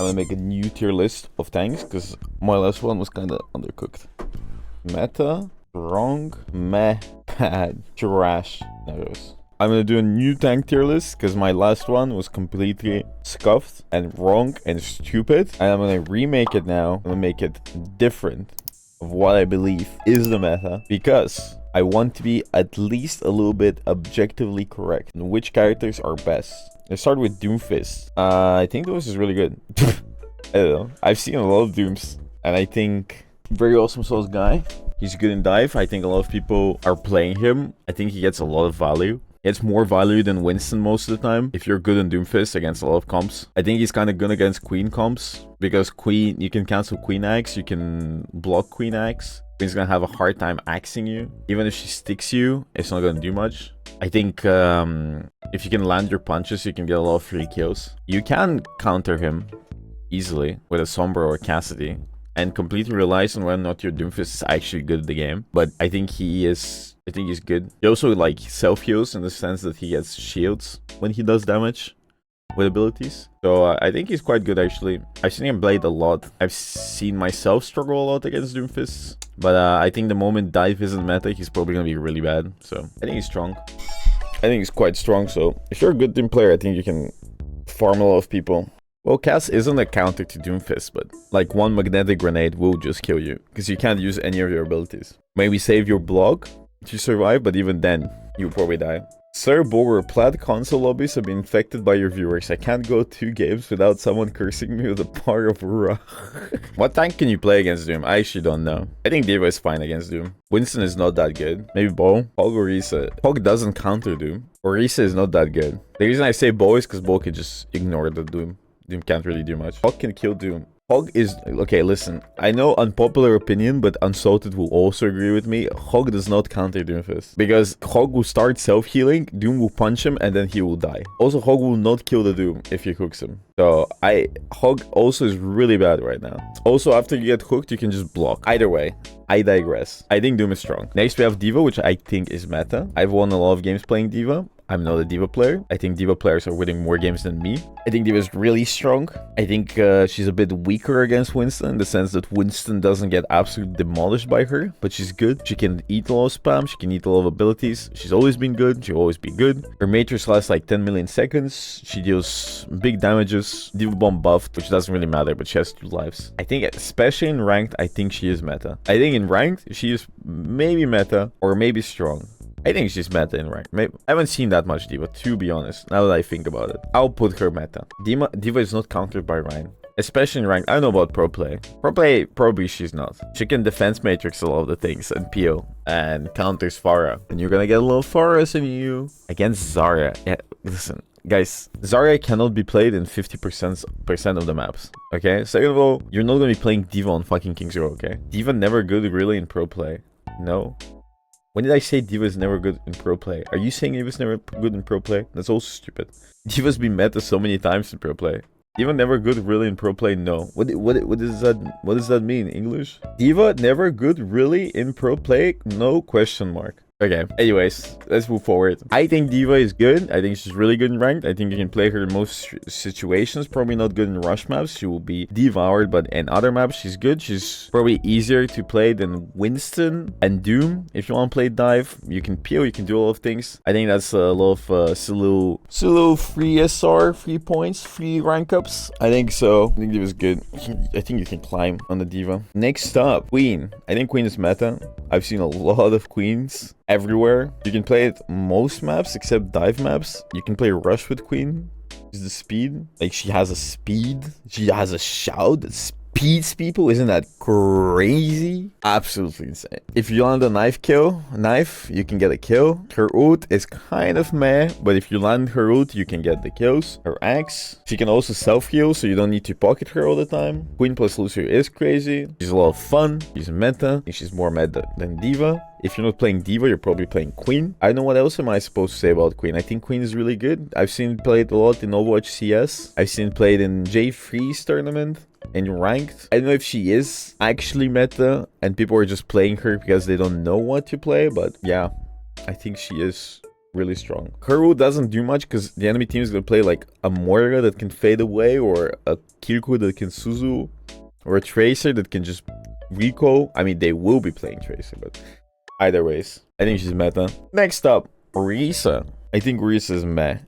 I'm gonna make a new tier list of tanks because my last one was kind of undercooked. Meta, wrong, meh, bad, trash. There it is. I'm gonna do a new tank tier list because my last one was completely scuffed and wrong and stupid. And I'm gonna remake it now. I'm gonna make it different of what I believe is the meta because I want to be at least a little bit objectively correct on which characters are best. Let's start with Doomfist. I think Doomfist is really good. I don't know. I've seen a lot of Dooms and I think very awesome Souls guy. He's good in dive. I think a lot of people are playing him. I think he gets a lot of value. He gets more value than Winston most of the time if you're good in Doomfist against a lot of comps. I think he's kind of good against Queen comps because Queen, you can cancel Queen Axe, you can block Queen Axe. Queen's gonna have a hard time axing you. Even if she sticks you, it's not gonna do much. I think if you can land your punches, you can get a lot of free kills. You can counter him easily with a Sombra or Cassidy and completely relies on whether or not your Doomfist is actually good at the game. But I think he's good. He also like self-heals in the sense that he gets shields when he does damage with abilities. So I think he's quite good actually. I've seen him played a lot. I've seen myself struggle a lot against Doomfist. But I think the moment dive isn't meta, he's probably gonna be really bad. So I think he's strong. I think he's quite strong. So if you're a good Doom player, I think you can farm a lot of people. Well, Cass isn't a counter to Doomfist, but like one magnetic grenade will just kill you because you can't use any of your abilities. Maybe save your block to survive, but even then, you'll probably die. Sir Boger, plaid console lobbies have been infected by your viewers. I can't go 2 games without someone cursing me with the power of Ra. What tank can you play against Doom? I actually don't know. I think D.Va is fine against Doom. Winston is not that good. Maybe Bo? Hog Orisa. Hog doesn't counter Doom. Orisa is not that good. The reason I say Bo is because Bo can just ignore the Doom. Doom can't really do much. Hog can kill Doom. Hog is... Okay, listen. I know unpopular opinion, but Unsalted will also agree with me. Hog does not counter Doomfist. Because Hog will start self-healing, Doom will punch him, and then he will die. Also, Hog will not kill the Doom if he hooks him. So, Hog also is really bad right now. Also, after you get hooked, you can just block. Either way, I digress. I think Doom is strong. Next, we have D.Va, which I think is meta. I've won a lot of games playing D.Va. I'm not a D.Va player. I think D.Va players are winning more games than me. I think D.Va is really strong. I think she's a bit weaker against Winston in the sense that Winston doesn't get absolutely demolished by her, but she's good. She can eat a lot of spam. She can eat a lot of abilities. She's always been good. She'll always be good. Her matrix lasts like 10 million seconds. She deals big damages. D.Va bomb buffed, which doesn't really matter, but she has 2 lives. I think especially in ranked, I think she is meta. I think in ranked, she is maybe meta or maybe strong. I think she's meta in rank. Maybe, I haven't seen that much D.Va, to be honest, now that I think about it. I'll put her meta. D.Va is not countered by Ryan. Especially in rank. I don't know about pro play. Pro play, probably she's not. She can defense matrix a lot of the things and peel and counters Pharah. And you're gonna get a little Pharahs in you. Against Zarya. Yeah, listen. Guys, Zarya cannot be played in 50% of the maps. Okay? Second of all, you're not gonna be playing D.Va on fucking King's Row, okay? D.Va never good really in pro play. No. When did I say D.Va is never good in pro play? Are you saying D.Va's never good in pro play? That's also stupid. D.Va's been meta so many times in pro play. D.Va never good really in pro play? No. What does that mean? English? D.Va never good really in pro play? No question mark. Okay, anyways, let's move forward. I think D.Va is good. I think she's really good in ranked. I think you can play her in most situations. Probably not good in rush maps. She will be devoured, but in other maps, she's good. She's probably easier to play than Winston and Doom. If you want to play dive, you can peel, you can do a lot of things. I think that's a lot of Sulu free SR, free points, free rank ups. I think so. I think D.Va is good. I think you can climb on the D.Va. Next up, Queen. I think Queen is meta. I've seen a lot of Queens everywhere. You can play it most maps except dive maps. You can play rush with Queen. Is the speed. Like she has a speed. She has a shout that speeds people. Isn't that crazy? Absolutely insane. If you land a knife, you can get a kill. Her ult is kind of meh, but if you land her ult, you can get the kills. Her axe, she can also self-heal, so you don't need to pocket her all the time. Queen plus Lucio is crazy. She's a lot of fun. She's meta. I think she's more meta than D.Va. If you're not playing D.Va, you're probably playing Queen. I don't know what else am I supposed to say about Queen. I think Queen is really good. I've seen it played a lot in Overwatch CS. I've seen it played in J3's tournament. And ranked. I don't know if she is actually meta and people are just playing her because they don't know what to play, but yeah, I think she is Really strong. Her ult doesn't do much because the enemy team is going to play like a Moira that can fade away, or a Kirku that can Suzu, or a Tracer that can just Rico. I mean, they will be playing Tracer, but either ways, I think she's meta. Next up, Orisa. I think Orisa is meh.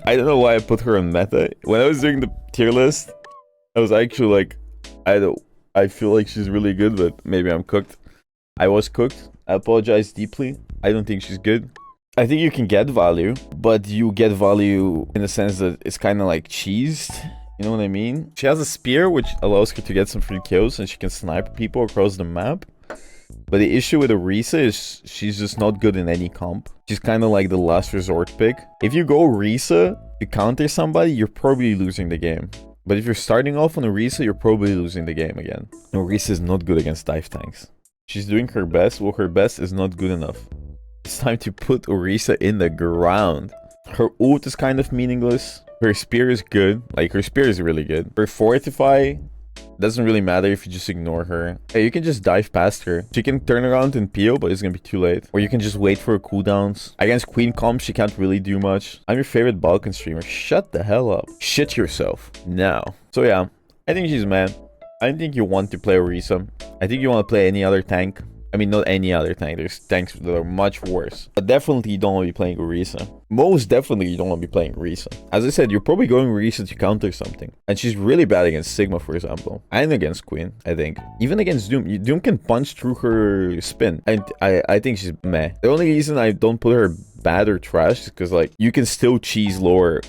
I don't know why I put her in meta. When I was doing the tier list, I was actually like, I feel like she's really good, but maybe I'm cooked. I was cooked. I apologize deeply. I don't think she's good. I think you can get value, but you get value in the sense that it's kind of like cheesed. You know what I mean? She has a spear, which allows her to get some free kills, and she can snipe people across the map. But the issue with Orisa is she's just not good in any comp. She's kind of like the last resort pick. If you go Orisa to counter somebody, you're probably losing the game. But if you're starting off on Orisa, you're probably losing the game again. Orisa is not good against dive tanks. She's doing her best. Well, her best is not good enough. It's time to put Orisa in the ground. Her ult is kind of meaningless. Her spear is good. Like, her spear is really good. Her fortify doesn't really matter if you just ignore her. Hey, you can just dive past her. She can turn around and peel, but it's gonna be too late. Or you can just wait for her cooldowns. Against Queen comp, she can't really do much. I'm your favorite Balkan streamer. Shut the hell up. Shit yourself. Now. So yeah, I think she's mad. I don't think you want to play Orisa. I think you want to play any other tank. I mean, not any other tank. There's tanks that are much worse. But definitely you don't want to be playing Orisa. Most definitely you don't want to be playing Orisa. As I said, you're probably going Orisa to counter something. And she's really bad against Sigma, for example. And against Queen, I think. Even against Doom. Doom can punch through her spin. And I think she's meh. The only reason I don't put her bad or trash is because, like, you can still cheese lower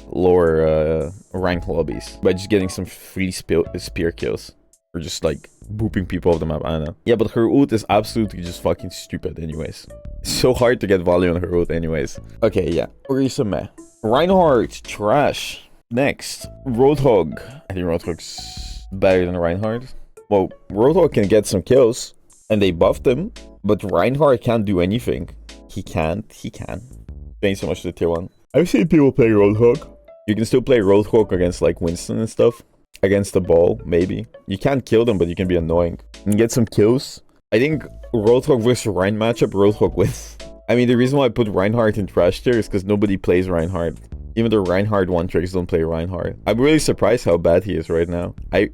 rank lobbies by just getting some free spear kills. Or just like booping people off the map. I don't know. Yeah, but her ult is absolutely just fucking stupid anyways. It's so hard to get value on her ult anyways. Okay, yeah. Orisa meh. Reinhardt, trash. Next, Roadhog. I think Roadhog's better than Reinhardt. Well, Roadhog can get some kills, and they buffed him, but Reinhardt can't do anything. He can. Thanks so much to the tier 1. I've seen people play Roadhog. You can still play Roadhog against like Winston and stuff. Against the ball, maybe. You can't kill them, but you can be annoying. And get some kills. I think Roadhog versus Rein matchup, Roadhog wins. I mean, the reason why I put Reinhardt in trash tier is because nobody plays Reinhardt. Even the Reinhardt one-tricks don't play Reinhardt. I'm really surprised how bad he is right now.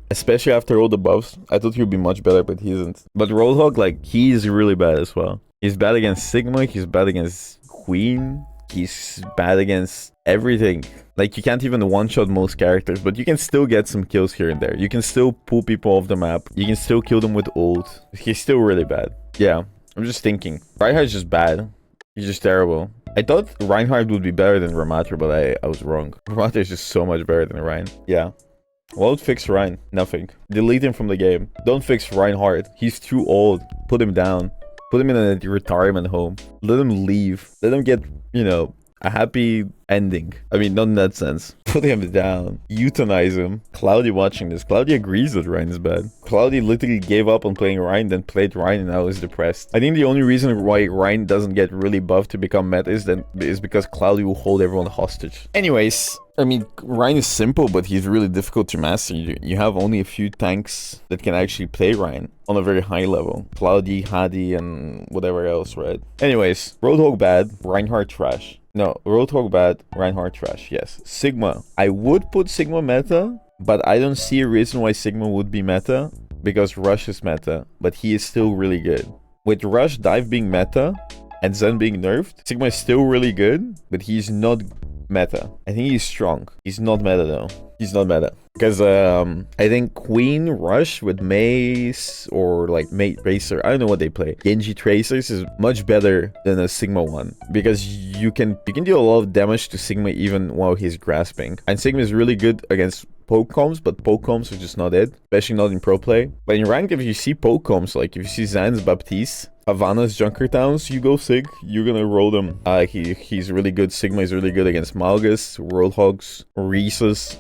Especially after all the buffs, I thought he would be much better, but he isn't. But Roadhog, like, he is really bad as well. He's bad against Sigma, he's bad against Queen, he's bad against everything. Like, you can't even one-shot most characters, but you can still get some kills here and there. You can still pull people off the map. You can still kill them with ult. He's still really bad. Yeah, I'm just thinking. Reinhardt's just bad. He's just terrible. I thought Reinhardt would be better than Ramattra, but I was wrong. Ramattra is just so much better than Rein. Yeah. What would fix Rein? Nothing. Delete him from the game. Don't fix Reinhardt. He's too old. Put him down. Put him in a retirement home. Let him leave. Let him get, you know, a happy ending. I mean, not in that sense. Put him down. Euthanize him. Cloudy watching this. Cloudy agrees that Rein is bad. Cloudy literally gave up on playing Rein, then played Rein, and now is depressed. I think the only reason why Rein doesn't get really buffed to become meta is because Cloudy will hold everyone hostage. Anyways, I mean, Rein is simple, but he's really difficult to master. You have only a few tanks that can actually play Rein on a very high level. Cloudy, Hadi, and whatever else, right? Anyways, Roadhog bad, Reinhardt trash. No, Roadhog bad, Reinhardt trash, yes. Sigma. I would put Sigma meta, but I don't see a reason why Sigma would be meta, because Rush is meta, but he is still really good. With Rush, Dive being meta, and Zen being nerfed, Sigma is still really good, but he's not meta. I think he's strong. He's not meta though. He's not meta. Because I think Queen Rush with Mace or like Mate Racer, I don't know what they play. Genji Tracers is much better than a Sigma one. Because you can do a lot of damage to Sigma even while he's grasping. And Sigma is really good against poke comms, but poke comms are just not it. Especially not in pro play. But in ranked, if you see poke comms, like if you see Zan's Baptiste, Havana's Junkertowns, you go Sig, you're gonna roll them. He's really good. Sigma is really good against Malgus, Roadhogs, Orisas.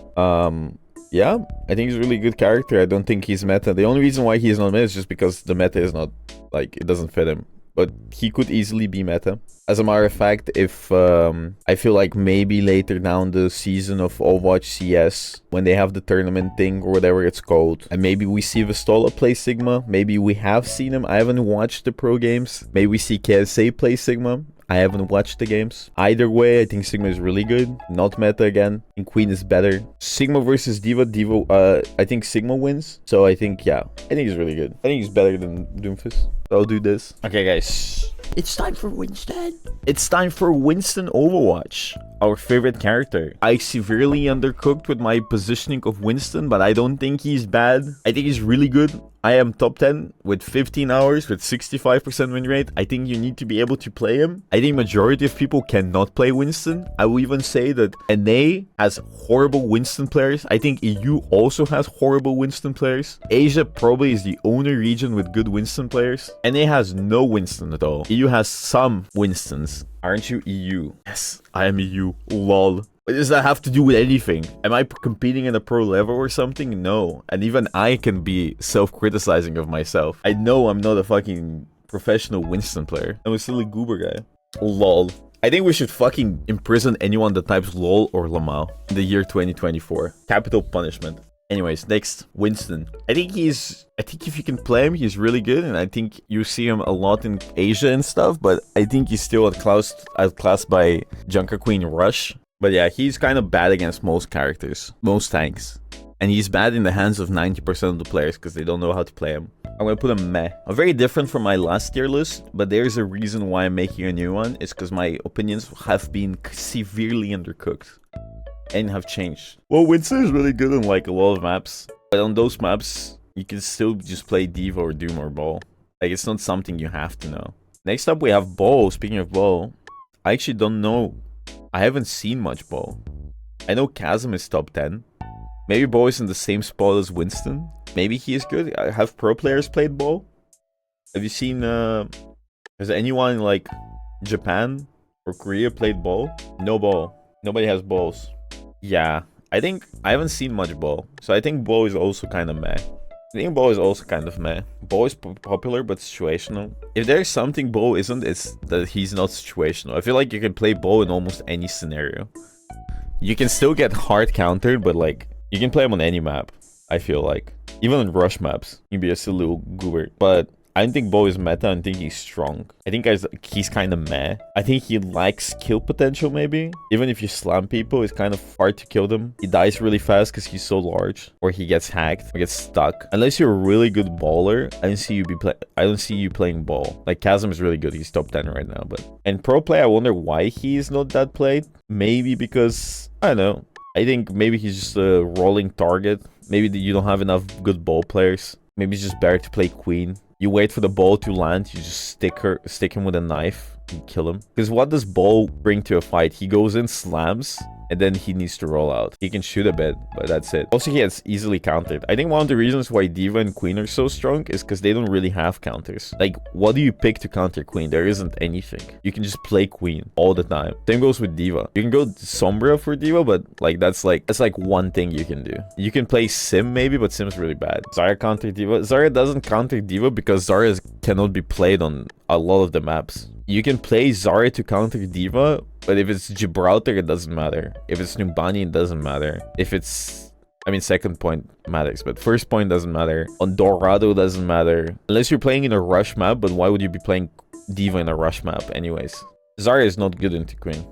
Yeah, I think he's a really good character. I don't think he's meta. The only reason why he's not meta is just because the meta is not, like, it doesn't fit him. But he could easily be meta. As a matter of fact, if I feel like maybe later down the season of Overwatch CS, when they have the tournament thing or whatever it's called, and maybe we see Vistola play Sigma, maybe we have seen him. I haven't watched the pro games. Maybe we see KSA play Sigma. I haven't watched the games. Either way, I think Sigma is really good. Not meta again. I think Queen is better. Sigma versus D.Va. D.Va, I think Sigma wins. So I think, yeah, I think he's really good. I think he's better than Doomfist. So I'll do this. Okay, guys. It's time for Winston. It's time for Winston Overwatch. Our favorite character. I severely undercooked with my positioning of Winston, but I don't think he's bad. I think he's really good. I am top 10 with 15 hours with 65% win rate. I think you need to be able to play him. I think majority of people cannot play Winston. I will even say that NA has horrible Winston players. I think EU also has horrible Winston players. Asia probably is the only region with good Winston players. NA has no Winston at all. EU has some Winstons. Aren't you EU? Yes, I am EU. Lol. What does that have to do with anything? Am I competing in a pro level or something? No. And even I can be self-criticizing of myself. I know I'm not a fucking professional Winston player. I'm a silly goober guy. Lol. I think we should fucking imprison anyone that types lol or lamau in the year 2024. Capital punishment. Anyways, next, Winston. I think if you can play him, he's really good, and I think you see him a lot in Asia and stuff, but I think he's still outclassed by Junker Queen Rush. But yeah, he's kind of bad against most characters, most tanks. And he's bad in the hands of 90% of the players because they don't know how to play him. I'm going to put him meh. Very different from my last tier list, but there's a reason why I'm making a new one. It's because my opinions have been severely undercooked and have changed. Well, Winston is really good on like a lot of maps, but on those maps, you can still just play D.Va or Doom or Ball. Like, it's not something you have to know. Next up, we have Ball. Speaking of Ball, I actually don't know. I haven't seen much Ball. I know Chasm is top 10. Maybe Ball is in the same spot as Winston. Maybe he is good. Have pro players played Ball? Have you seen... has anyone in like Japan or Korea played Ball? No Ball. Nobody has balls. Yeah. I think... I haven't seen much Ball. So I think Ball is also kind of meh. I think Ball is also kind of meh. Ball is popular, but situational. If there's something Ball isn't, it's that he's not situational. I feel like you can play Ball in almost any scenario. You can still get hard countered, but like, you can play him on any map, I feel like. Even on rush maps, you can be a silly little goober. But I don't think Ball is meta. I think he's strong. I think he's kind of meh. I think he lacks kill potential, maybe. Even if you slam people, it's kind of hard to kill them. He dies really fast because he's so large. Or he gets hacked or gets stuck. Unless you're a really good baller, I don't see you playing Ball. Like, Chasm is really good. He's top 10 right now. But and pro play, I wonder why he is not that played. Maybe because, I don't know. I think maybe he's just a rolling target. Maybe you don't have enough good Ball players. Maybe it's just better to play Queen. You wait for the ball to land, you just stick him with a knife and kill him. Because what does Ball bring to a fight? He goes in, slams, and then he needs to roll out. He can shoot a bit, but that's it. Also, he gets easily countered. I think one of the reasons why D.Va and Queen are so strong is because they don't really have counters. Like, what do you pick to counter Queen? There isn't anything. You can just play Queen all the time. Same goes with D.Va. You can go Sombra for D.Va, but like that's like one thing you can do. You can play Sim maybe, but Sim's really bad. Zarya counter D.Va. Zarya doesn't counter D.Va because Zarya cannot be played on a lot of the maps. You can play Zarya to counter D.Va, but if it's Gibraltar, it doesn't matter. If it's Numbani, it doesn't matter. If it's... I mean, second point matters, but first point doesn't matter. On Dorado doesn't matter. Unless you're playing in a rush map, but why would you be playing D.Va in a rush map anyways? Zarya is not good into Queen.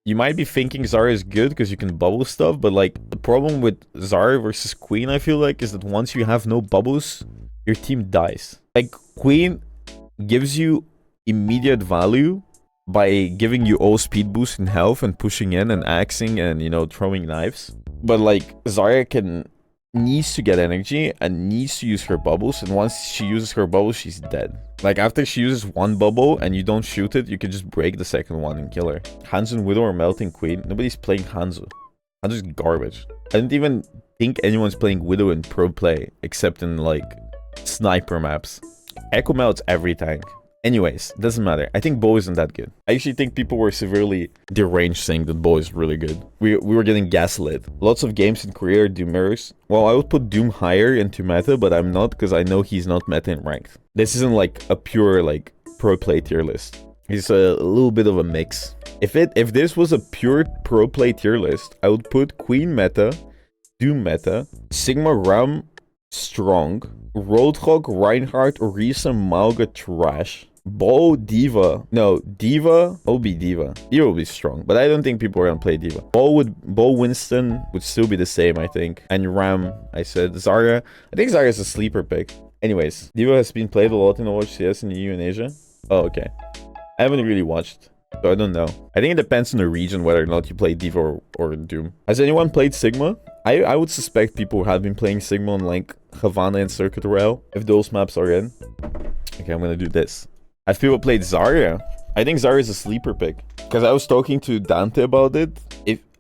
You might be thinking Zarya is good because you can bubble stuff, but like, the problem with Zarya versus Queen, I feel like, is that once you have no bubbles, your team dies. Like, Queen gives you immediate value by giving you all speed boost in health and pushing in and axing and, you know, throwing knives. But like, Zarya needs to get energy and needs to use her bubbles, and once she uses her bubbles, she's dead. Like, after she uses one bubble and you don't shoot it, you can just break the second one and kill her. Hanzo and Widow are melting Queen. Nobody's playing Hanzo. Hanzo's garbage. I don't even think anyone's playing Widow in pro play, except in like sniper maps. Echo melts every tank. Anyways, doesn't matter. I think Bo isn't that good. I actually think people were severely deranged saying that Bo is really good. We were getting gaslit. Lots of games in Korea do mirrors. Well, I would put Doom higher into meta, but I'm not because I know he's not meta in ranked. This isn't like a pure like pro play tier list. It's a little bit of a mix. If this was a pure pro play tier list, I would put Queen meta, Doom meta, Sigma Ram strong, Roadhog, Reinhardt, Orisa, Malga trash. Bo, D.Va. No, D.Va. Will be D.Va. D.Va will be strong, but I don't think people are gonna play D.Va. Bo Winston would still be the same, I think. And Ram, I said. Zarya. I think Zarya is a sleeper pick. Anyways, D.Va has been played a lot in Overwatch CS in the EU and Asia. Oh, okay. I haven't really watched, so I don't know. I think it depends on the region whether or not you play D.Va or Doom. Has anyone played Sigma? I would suspect people have been playing Sigma on like Havana and Circuit Royale, if those maps are in. Okay, I'm gonna do this. Have people played Zarya? I think Zarya is a sleeper pick. Because I was talking to Dante about it.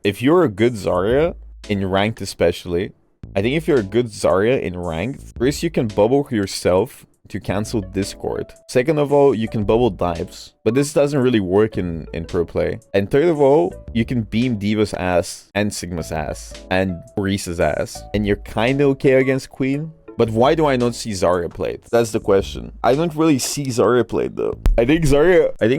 If you're a good Zarya, in ranked especially, I think if you're a good Zarya in ranked, first you can bubble yourself to cancel Discord. Second of all, you can bubble dives. But this doesn't really work in pro play. And third of all, you can beam D.Va's ass and Sigma's ass and Orisa's ass. And you're kind of okay against Queen. But why do I not see Zarya played? That's the question. I don't really see Zarya played though. I think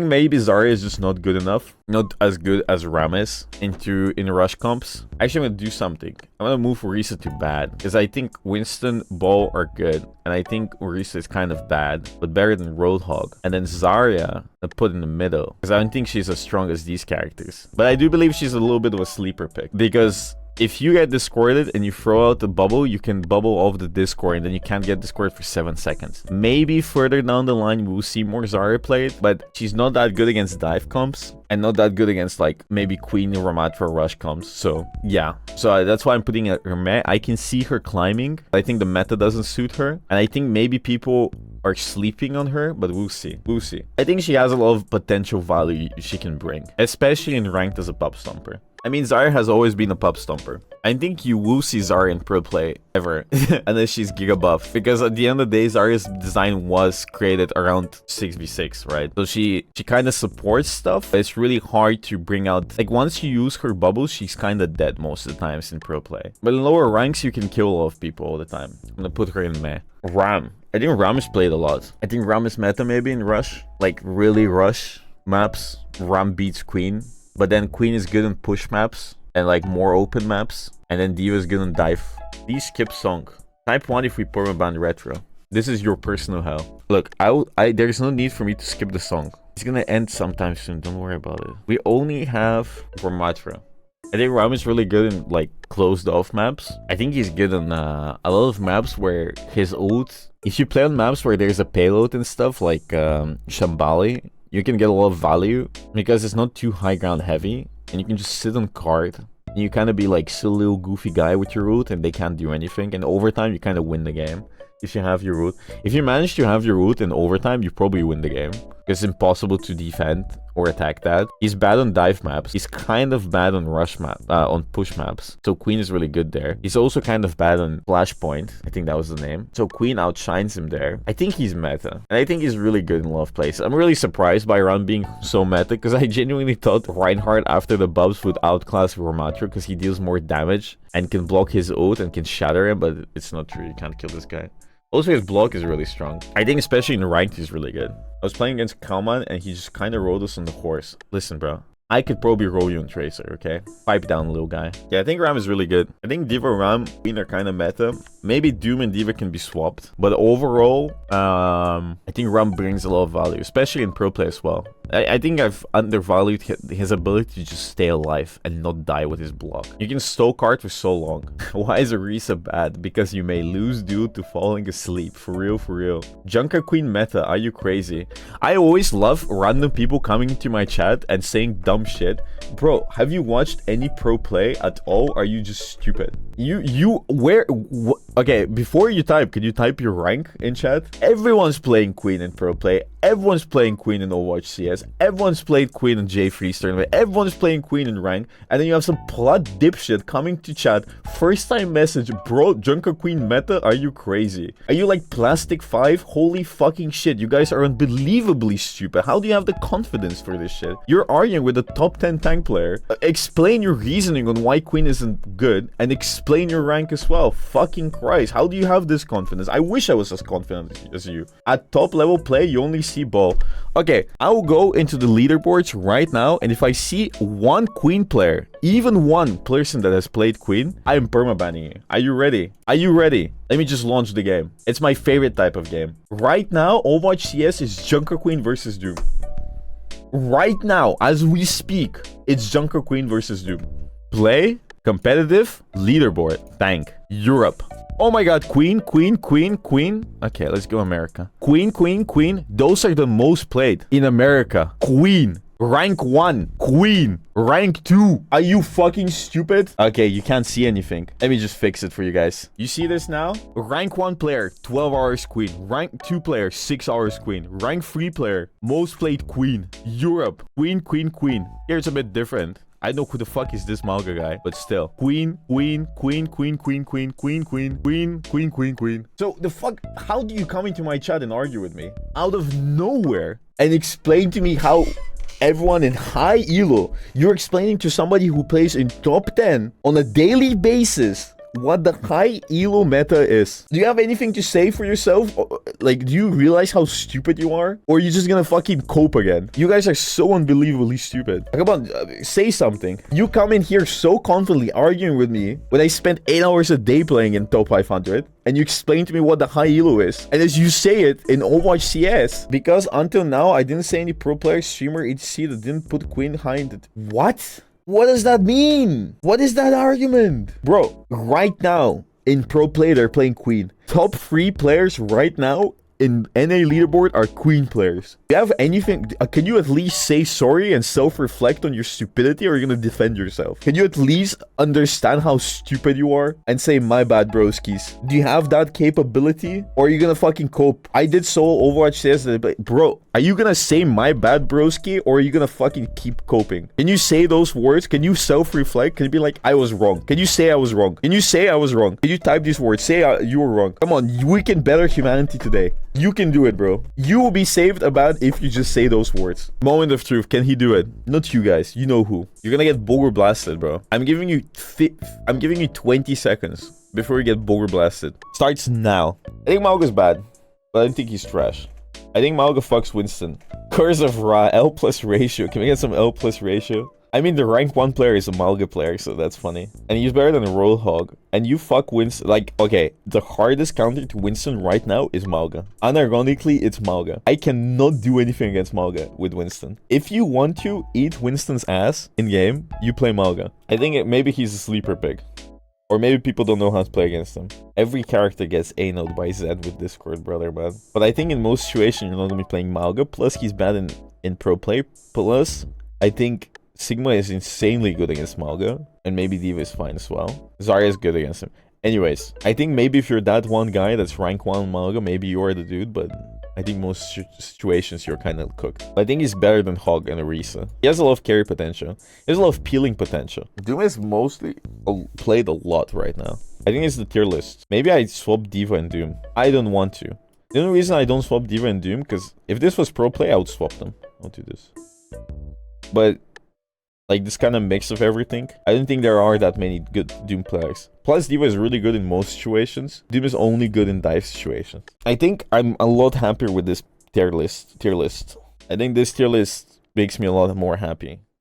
maybe Zarya is just not good enough. Not as good as Ram is in rush comps. Actually, I'm gonna do something. I'm gonna move Orisa to bad. Because I think Winston, Ball are good. And I think Orisa is kind of bad. But better than Roadhog. And then Zarya, I put in the middle. Because I don't think she's as strong as these characters. But I do believe she's a little bit of a sleeper pick. Because if you get discorded and you throw out the bubble, you can bubble off the discord and then you can't get discorded for 7 seconds. Maybe further down the line we'll see more Zarya played, but she's not that good against dive comps and not that good against like maybe Queen or Ramattra rush comps. So yeah, so that's why I'm putting her meh. I can see her climbing. I think the meta doesn't suit her, and I think maybe people are sleeping on her, but we'll see. We'll see. I think she has a lot of potential value she can bring, especially in ranked as a pub stomper. I mean, Zarya has always been a pub stomper. I think you will see Zarya in pro play ever, unless she's giga buff. Because at the end of the day, Zarya's design was created around 6v6, right? So she kind of supports stuff, but it's really hard to bring out. Like, once you use her bubbles, she's kind of dead most of the times in pro play. But in lower ranks, you can kill a lot of people all the time. I'm gonna put her in meh. Ram. I think Ram is played a lot. I think Ram is meta maybe in rush. Like, really rush maps. Ram beats Queen. But then Queen is good in push maps and like more open maps. And then D.Va is good in dive. Please skip song. Type 1 if we permaban retro. This is your personal hell. Look, there's no need for me to skip the song. It's gonna end sometime soon. Don't worry about it. We only have Ramattra. I think Ram is really good in like closed off maps. I think he's good on a lot of maps where his ult. If you play on maps where there's a payload and stuff like Shambali, you can get a lot of value because it's not too high ground heavy and you can just sit on card and you kind of be like still a little goofy guy with your ult and they can't do anything, and over time you kind of win the game if you have your ult. If you manage to have your ult in overtime, you probably win the game. It's impossible to defend or attack that. He's bad on dive maps. He's kind of bad on rush map, on push maps. So Queen is really good there. He's also kind of bad on Flashpoint. I think that was the name. So Queen outshines him there. I think he's meta. And I think he's really good in a lot of places. I'm really surprised by Ram being so meta because I genuinely thought Reinhardt after the buffs would outclass Ramattra because he deals more damage and can block his ult and can shatter him, but it's not true. You can't kill this guy. Also, his block is really strong. I think especially in ranked, he's really good. I was playing against Kalman and he just kind of rode us on the horse. Listen, bro. I could probably roll you on Tracer, okay? Pipe down, little guy. Yeah, I think Ram is really good. I think D.Va, Ram, Queen are kind of meta. Maybe Doom and D.Va can be swapped. But overall, I think Ram brings a lot of value, especially in pro play as well. I think I've undervalued his ability to just stay alive and not die with his block. You can stall card for so long. Why is Orisa bad? Because you may lose due to falling asleep. For real, for real. Junker Queen meta, are you crazy? I always love random people coming into my chat and saying dumb shit. Bro, have you watched any pro play at all? Are you just stupid? Okay, before you type, can you type your rank in chat? Everyone's playing Queen in pro play. Everyone's playing Queen in Overwatch CS. Everyone's played Queen in J3 tournament. Everyone's playing Queen in rank. And then you have some plot dipshit coming to chat. First time message, bro, Junker Queen meta? Are you crazy? Are you like Plastic 5? Holy fucking shit. You guys are unbelievably stupid. How do you have the confidence for this shit? You're arguing with a top 10 tank player. Explain your reasoning on why Queen isn't good. And explain your rank as well. Fucking Christ. How do you have this confidence? I wish I was as confident as you. At top level play, you only see ball. Okay, I will go into the leaderboards right now, and if I see one queen player, even one person that has played queen, I am permabanning you. Are you ready? Are you ready? Let me just launch the game. It's my favorite type of game. Right now, Overwatch CS is Junker Queen versus Doom. Right now, as we speak, it's Junker Queen versus Doom. Play, competitive, leaderboard, tank, Europe. Oh my god, queen, queen, queen, queen. Okay, let's go America. Queen, queen, queen. Those are the most played in America. Queen. Rank 1. Queen. Rank 2. Are you fucking stupid? Okay, you can't see anything. Let me just fix it for you guys. You see this now? Rank 1 player, 12 hours queen. Rank 2 player, 6 hours queen. Rank 3 player, most played queen. Europe. Queen, queen, queen. Here it's a bit different. I know who the fuck is this Malga guy, but still. Queen, queen, queen, queen, queen, queen, queen, queen, queen, queen, queen, queen. So the fuck, how do you come into my chat and argue with me? Out of nowhere. And explain to me how everyone in high elo, you're explaining to somebody who plays in top 10 on a daily basis what the high elo meta is. Do you have anything to say for yourself? Like, do you realize how stupid you are? Or are you just gonna fucking cope again? You guys are so unbelievably stupid. Come on, say something. You come in here so confidently arguing with me when I spent 8 hours a day playing in top 500. And you explain to me what the high elo is. And as you say it in Overwatch CS, because until now, I didn't see any pro player, streamer, HC that didn't put queen high in the... What? What does that mean? What is that argument? Bro, right now, in pro play, they're playing queen. Top 3 players right now in NA leaderboard are queen players. Do you have anything? Can you at least say sorry and self-reflect on your stupidity, or are you gonna defend yourself? Can you at least understand how stupid you are and say, my bad, broskies? Do you have that capability, or are you gonna fucking cope? I did solo Overwatch CS, but bro, are you gonna say my bad, broski, or are you gonna fucking keep coping? Can you say those words? Can you self-reflect? Can you be like, I was wrong? Can you say I was wrong? Can you say I was wrong? Can you type these words? Say you were wrong. Come on, we can better humanity today. You can do it, bro. You will be saved about if you just say those words. Moment of truth. Can he do it? Not you guys. You know who. You're gonna get booger blasted, bro. I'm giving you 20 seconds before you get booger blasted. Starts now. I think Malga's bad, but I don't think he's trash. I think Malga fucks Winston. Curse of Ra. L plus ratio. Can we get some L plus ratio? I mean, the rank 1 player is a Malga player, so that's funny. And he's better than a Roadhog. And you fuck Winston. Like, okay, the hardest counter to Winston right now is Malga. Unironically, it's Malga. I cannot do anything against Malga with Winston. If you want to eat Winston's ass in-game, you play Malga. I think maybe he's a sleeper pick. Or maybe people don't know how to play against him. Every character gets A-noed by Zed with Discord, brother, man. But I think in most situations, you're not going to be playing Malga. Plus, he's bad in pro play. Plus, I think Sigma is insanely good against Malga, and maybe D.Va is fine as well. Zarya is good against him. Anyways, I think maybe if you're that one guy that's rank 1 Malga, maybe you are the dude, but I think most situations you're kind of cooked. I think he's better than Hog and Orisa. He has a lot of carry potential. He has a lot of peeling potential. Doom is mostly played a lot right now. I think it's the tier list. Maybe I swap D.Va and Doom. I don't want to. The only reason I don't swap D.Va and Doom, because if this was pro play, I would swap them. I'll do this. But like this kind of mix of everything, I don't think there are that many good Doom players. Plus, D.Va is really good in most situations. Doom is only good in dive situations. I think I'm a lot happier with this tier list. I think this tier list makes me a lot more happy.